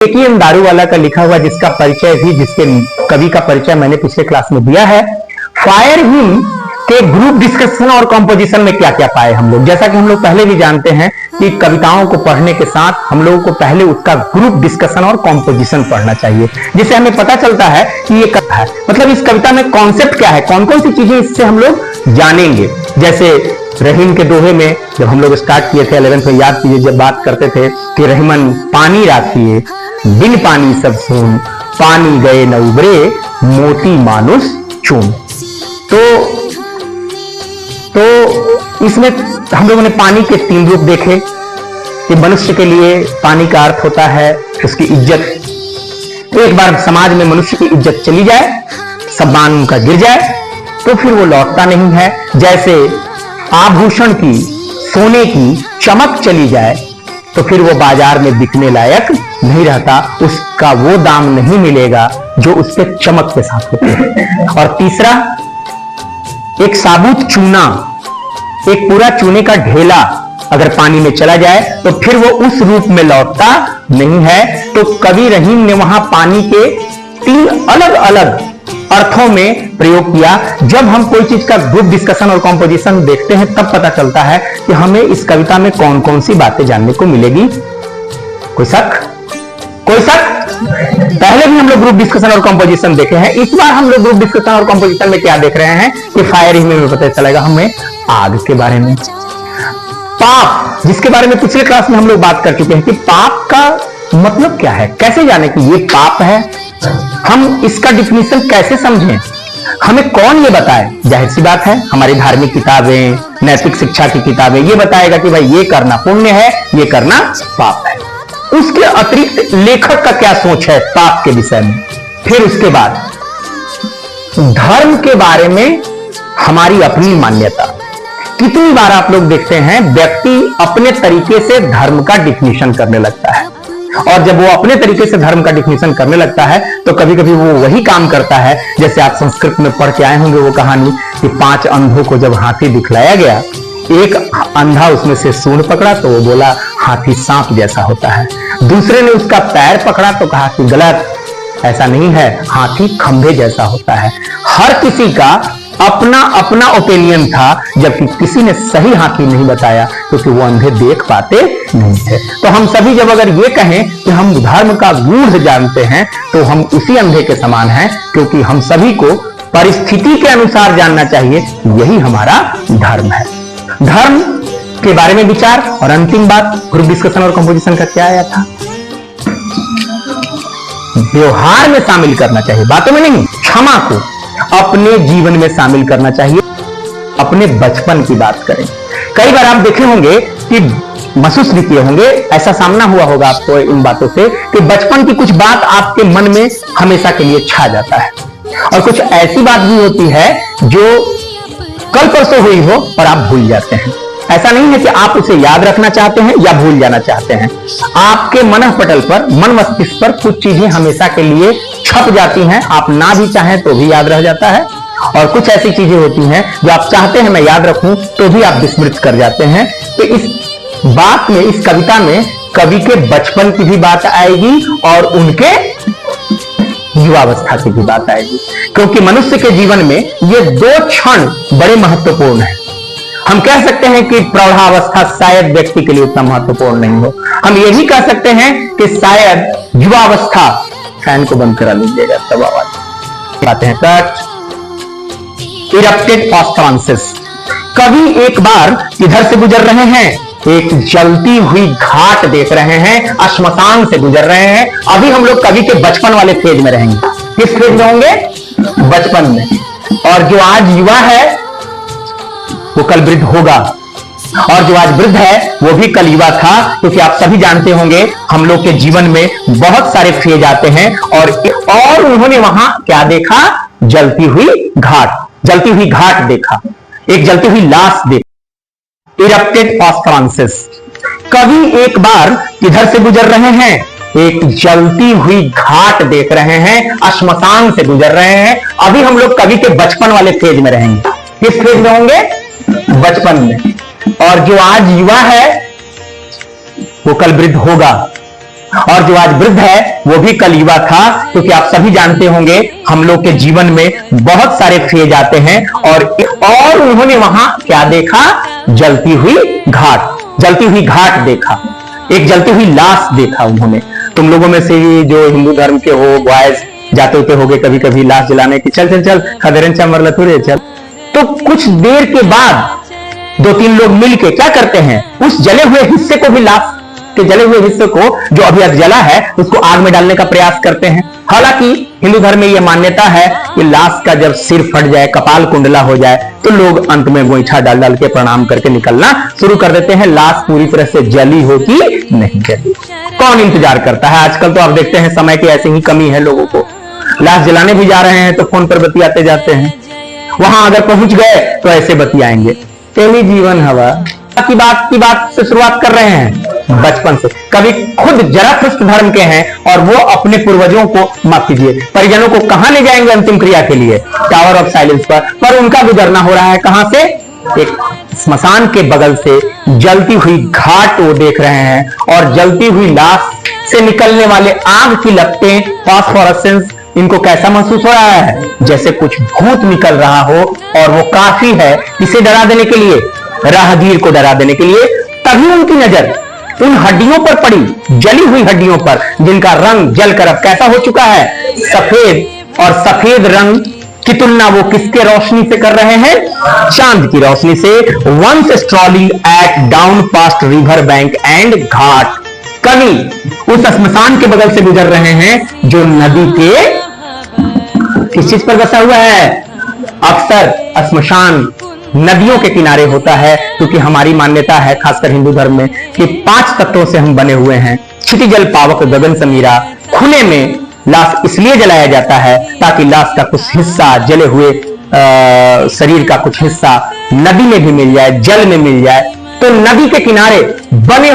ATM Daruwalla का लिखा हुआ जिसका परिचय भी जिसके कवि का परिचय मैंने पिछले क्लास में दिया है। फायर हिम के ग्रुप डिस्कशन और कंपोजिशन में क्या क्या पाए हम लोग। जैसा कि हम लोग पहले भी जानते हैं कि कविताओं को पढ़ने के साथ हम लोगों को पहले उसका ग्रुप डिस्कशन और कंपोजिशन पढ़ना चाहिए, जिससे हमें पता चलता है कि ये कविता है, मतलब इस कविता में कॉन्सेप्ट क्या है, कौन कौन सी चीजें इससे हम लोग जानेंगे। जैसे रहीम के दोहे में जब हम लोग स्टार्ट किए थे 11th में, याद कीजिए जब बात करते थे कि रहीमन पानी राखिए बिन पानी सब सून, पानी गए न उबरे मोती मानुष चून। तो इसमें हम लोगों ने पानी के 3 रूप देखे कि मनुष्य के लिए पानी का अर्थ होता है उसकी इज्जत। एक बार समाज में मनुष्य की इज्जत चली जाए, सम्मान उनका गिर जाए, तो फिर वो लौटता नहीं है। जैसे आभूषण की, सोने की चमक चली जाए तो फिर वो बाजार में बिकने लायक नहीं रहता, उसका वो दाम नहीं मिलेगा जो उस पर चमक के साथ होते हैं। और तीसरा, एक साबुत चूना, एक पूरा चूने का ढेला अगर पानी में चला जाए तो फिर वो उस रूप में लौटता नहीं है। तो कवि रहीम ने वहां पानी के 3 अलग अलग अर्थों में प्रयोग किया। जब हम कोई चीज का ग्रुप डिस्कशन और कंपोजिशन देखते हैं तब पता चलता है कि हमें इस कविता में कौन कौन सी बातें जानने को मिलेगी। कोई शक? पहले भी हम लोग ग्रुप डिस्कशन और कंपोजिशन देखे हैं, इस बार हम लोग ग्रुप डिस्कशन और कंपोजिशन में क्या देख रहे हैं कि फायर हिम में पता चलेगा हमें आग के बारे में। पाप, जिसके बारे में पिछले क्लास में हम लोग बात कर चुके हैं कि पाप का मतलब क्या है, कैसे जाने कि ये पाप है, हम इसका डिफिनीशन कैसे समझें, हमें कौन ये बताए। जाहिर सी बात है हमारी धार्मिक किताबें, नैतिक शिक्षा की किताबें ये बताएगा कि भाई ये करना पुण्य है, ये करना पाप है। उसके अतिरिक्त लेखक का क्या सोच है पाप के विषय में। फिर उसके बाद धर्म के बारे में हमारी अपनी मान्यता। कितनी बार आप लोग देखते हैं व्यक्ति अपने तरीके से धर्म का डिफिनीशन करने लगता है, और जब वो अपने तरीके से धर्म का डिफिनीशन करने लगता है तो कभी कभी वो वही काम करता है। जैसे आप संस्कृत में पढ़ के आए होंगे वो कहानी कि 5 अंधों को जब हाथी दिखलाया गया, एक अंधा उसमें से सूंड पकड़ा तो वो बोला हाथी सांप जैसा होता है। दूसरे ने उसका पैर पकड़ा तो कहा कि गलत, ऐसा नहीं है, हाथी खंभे जैसा होता है। हर किसी का अपना अपना ओपिनियन था, जबकि किसी ने सही हाथी नहीं बताया क्योंकि वो अंधे देख पाते नहीं थे। तो हम सभी जब अगर ये कहें कि हम धर्म का गूढ़ जानते हैं तो हम उसी अंधे के समान हैं, क्योंकि हम सभी को परिस्थिति के अनुसार जानना चाहिए, यही हमारा धर्म है। धर्म के बारे में विचार। और अंतिम बात ग्रुप डिस्कशन और कंपोजिशन का क्या आया था, व्यवहार में शामिल करना चाहिए, बातों में नहीं, क्षमा को अपने जीवन में शामिल करना चाहिए। अपने बचपन की बात करें, कई बार आप देखे होंगे कि महसूस भी किए होंगे, ऐसा सामना हुआ होगा आपको इन बातों से कि बचपन की कुछ बात आपके मन में हमेशा के लिए छा जाता है, और कुछ ऐसी बात भी होती है जो कल परसों हुई हो और आप भूल जाते हैं। ऐसा नहीं है कि आप उसे याद रखना चाहते हैं या भूल जाना चाहते हैं, आपके मन पटल पर, मन मस्तिष्क पर कुछ चीजें हमेशा के लिए छप जाती हैं, आप ना भी चाहें तो भी याद रह जाता है। और कुछ ऐसी चीजें होती हैं जो आप चाहते हैं मैं याद रखूं तो भी आप विस्मृत कर जाते हैं। तो इस बात में, इस कविता में कवि के बचपन की भी बात आएगी और उनके युवावस्था की भी बात आएगी, क्योंकि मनुष्य के जीवन में ये 2 क्षण बड़े महत्वपूर्ण हैं। हम कह सकते हैं कि प्रौढ़ावस्था शायद व्यक्ति के लिए उतना महत्वपूर्ण नहीं हो, हम ये भी कह सकते हैं कि शायद युवावस्था, फैन को बंद करा लीजिएगा तब आवाज आते हैं, कट इरप्टेड ऑस्ट्रांसिस। कवि एक बार इधर से गुजर रहे हैं, एक जलती हुई घाट देख रहे हैं, श्मशान से गुजर रहे हैं। अभी हम लोग कवि के बचपन वाले फेज में रहेंगे। किस फेज में होंगे? बचपन में। और जो आज युवा है वो कल वृद्ध होगा, और जो आज वृद्ध है वो भी कल युवा था, क्योंकि आप सभी जानते होंगे हम लोग के जीवन में बहुत सारे फेज आते हैं। और उन्होंने वहां क्या देखा? जलती हुई घाट देखा, एक जलती हुई लाश देखा, इरप्टेड ऑस्ट्रांसिस। कवि एक बार इधर से गुजर रहे हैं, एक जलती हुई घाट देख रहे हैं, श्मशान से गुजर रहे हैं। अभी हम लोग कवि के बचपन वाले फेज में रहेंगे। किस फेज में होंगे? बचपन में। और जो आज युवा है वो कल वृद्ध होगा, और जो आज वृद्ध है वो भी कल युवा था, क्योंकि आप सभी जानते होंगे हम लोग के जीवन में बहुत सारे फेज आते हैं। और उन्होंने वहां क्या देखा? जलती हुई घाट देखा, एक जलती हुई लाश देखा उन्होंने। तुम लोगों में से ही जो हिंदू धर्म के हो, बॉयज जाते होते होगे कभी कभी लाश जलाने की, चल खदेरन चमर लथुरे चल। तो कुछ देर के बाद 2-3 लोग मिलके क्या करते हैं, उस जले हुए हिस्से को भी, लाश के जले हुए हिस्से को जो अभी जला है उसको आग में डालने का प्रयास करते हैं। हालांकि हिंदू धर्म में यह मान्यता है कि लाश का जब सिर फट जाए, कपाल कुंडला हो जाए, तो लोग अंत में गोईठा डाल डाल के प्रणाम करके निकलना शुरू कर देते हैं। लाश पूरी तरह से जली हो कि नहीं जली, कौन इंतजार करता है? आजकल तो आप देखते हैं समय की ऐसी ही कमी है लोगों को। लाश जलाने भी जा रहे हैं तो फोन पर बतियाते जाते हैं, वहां अगर पहुंच गए तो ऐसे बतियाएंगे। टेली जीवन हवा की बात से शुरुआत कर रहे हैं बचपन से। कभी खुद जराथुस्त्र धर्म के हैं और वो अपने पूर्वजों को, माफ कीजिए, परिजनों को कहां ले जाएंगे अंतिम क्रिया के लिए? टावर ऑफ साइलेंस पर उनका गुजरना हो रहा है कहां से? एक स्मशान के बगल से जलती हुई घाट वो देख रहे हैं, और जलती हुई लाश से निकलने वाले आग की लपटें, फास्फोरेसेंस, इनको कैसा महसूस हो रहा है? जैसे कुछ भूत निकल रहा हो, और वो काफी है इसे डरा देने के लिए, राहगीर को डरा देने के लिए। तभी उनकी नजर उन हड्डियों पर पड़ी, जली हुई हड्डियों पर, जिनका रंग जलकर अब कैसा हो चुका है? सफेद। और सफेद रंग की तुलना वो किसके रोशनी से कर रहे हैं? चांद की रोशनी से। Once strolling at dawn past river bank and ghat, कवि उस स्मशान के बगल से गुजर रहे हैं जो नदी के किस चीज पर बसा हुआ है? अक्सर स्मशान नदियों के किनारे होता है, क्योंकि हमारी मान्यता है खासकर हिंदू धर्म में कि 5 तत्वों से हम बने हुए हैं। क्षितिजल, पावक, गगन, समीरा। खुले में लाश इसलिए जलाया जाता है ताकि लाश का कुछ हिस्सा, जले हुए शरीर का कुछ हिस्सा नदी में भी मिल जाए, जल में मिल जाए। तो नदी के किनारे बने